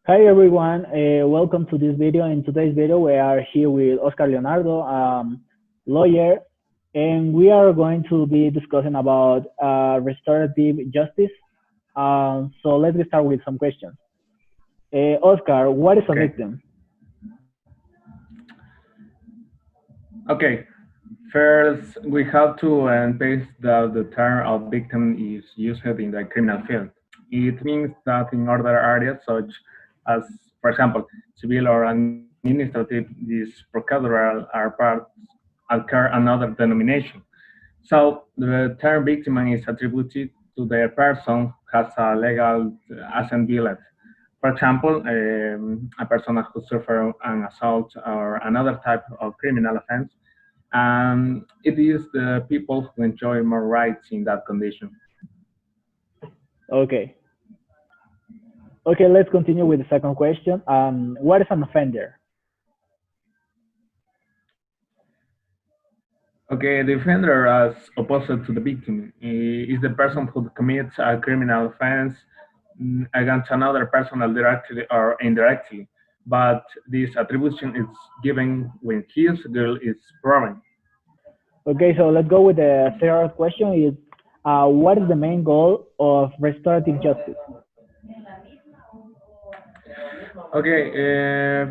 Hi everyone, welcome to this video. In today's video, we are here with Oscar Leonardo, lawyer, and we are going to be discussing about restorative justice. So let's get started with some questions. Oscar, what is a Okay. victim? Okay. First, we have to base that the term of victim is used in the criminal field. It means that in other areas, such as, for example, civil or administrative, these procedures are part occur another denomination. So the term victim is attributed to the person has a legal assent billet. For example, a person who suffered an assault or another type of criminal offense, and it is the people who enjoy more rights in that condition. Okay. Okay, let's continue with the second question. What is an offender? Okay, the offender, as opposed to the victim, is the person who commits a criminal offense against another person directly or indirectly. But this attribution is given when his guilt is proven. Okay, so let's go with the third question. Is what is the main goal of restorative justice? Okay,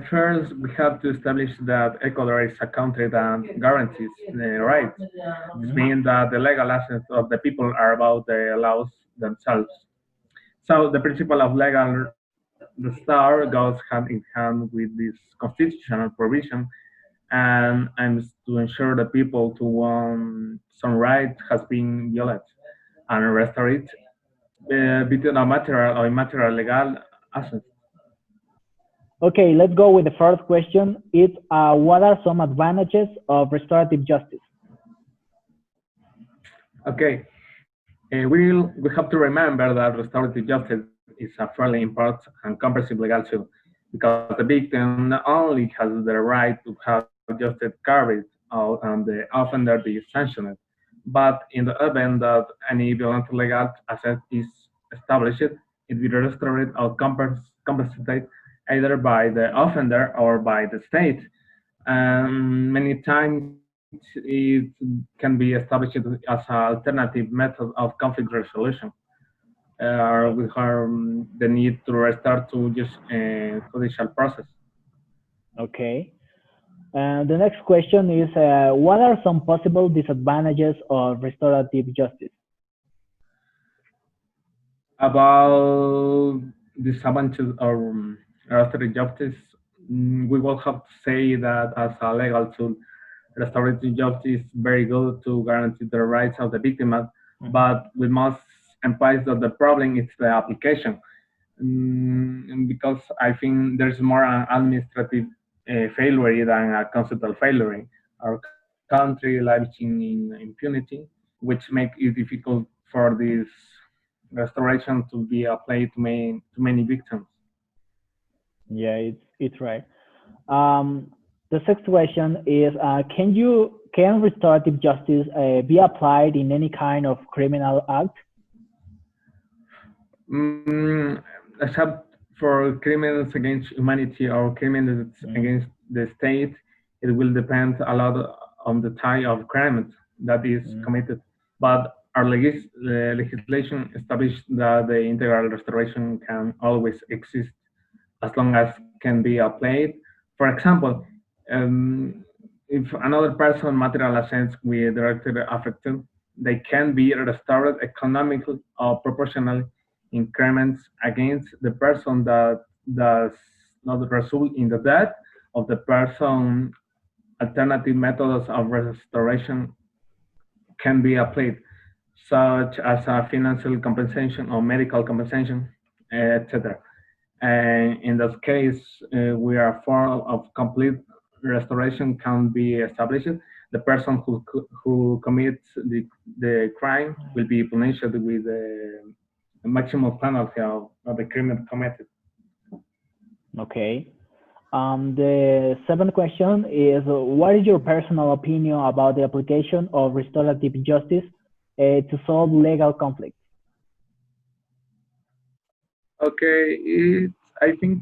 first we have to establish that Ecuador is a country that guarantees the rights. This Mhm. means that the legal assets of the people are about the laws themselves. So the principle of legal restore goes hand in hand with this constitutional provision and to ensure the people to some right has been violated and restored between a material or immaterial legal assets. Okay, let's go with the first question. It's what are some advantages of restorative justice? Okay, we have to remember that restorative justice is a fairly important and comprehensive legal tool because the victim not only has the right to have justice carried out and the offender be sanctioned, but in the event that any violent legal asset is established, it will be restored or compensated either by the offender or by the state. Many times it can be established as an alternative method of conflict resolution, with the need to restart to just judicial process. Okay. And the next question is what are some possible disadvantages of restorative justice? About disadvantages of restorative justice, we will have to say that as a legal tool, restorative justice is very good to guarantee the rights of the victim, Mhm. but we must emphasize that the problem is the application. Because I think there's more an administrative failure than a conceptual failure. Our country lives in impunity, which makes it difficult for this restoration to be applied to many victims. Yeah, it's right. Um, the sixth question is can restorative justice be applied in any kind of criminal act? Mm, Except for criminals against humanity or criminals Mm, against the state, it will depend a lot on the type of crime that is mm. committed. But our legislation established that the integral restoration can always exist as long as can be applied. For example, um, if another person material assets with directly affected, they can be restored economically or proportional increments against the person that does not result in the death of the person. Alternative methods of restoration can be applied, such as a financial compensation or medical compensation, etc. And in this case, we are form of complete restoration can be established. The person who commits the crime will be punished with the maximum penalty of the crime committed. Okay. The seventh question is what is your personal opinion about the application of restorative justice to solve legal conflicts? Okay, I think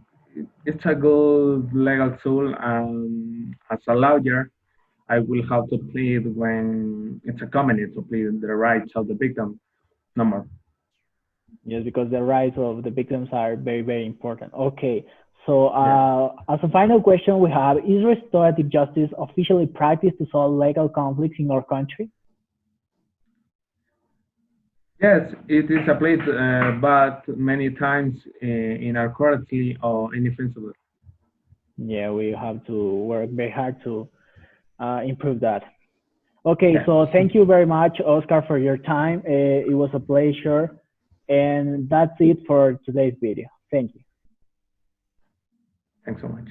it's a good legal tool, and as a lawyer, I will have to plead when it's a company to plead the rights of the victim. No more. Yes, because the rights of the victims are very, very important. Okay, so Yeah. as a final question we have, is restorative justice officially practiced to solve legal conflicts in our country? Yes, it is applied, but many times inaccurately or inefficiently. Yeah, we have to work very hard to improve that. Okay, Yes. so thank you very much, Oscar, for your time. It was a pleasure. And that's it for today's video. Thank you. Thanks so much.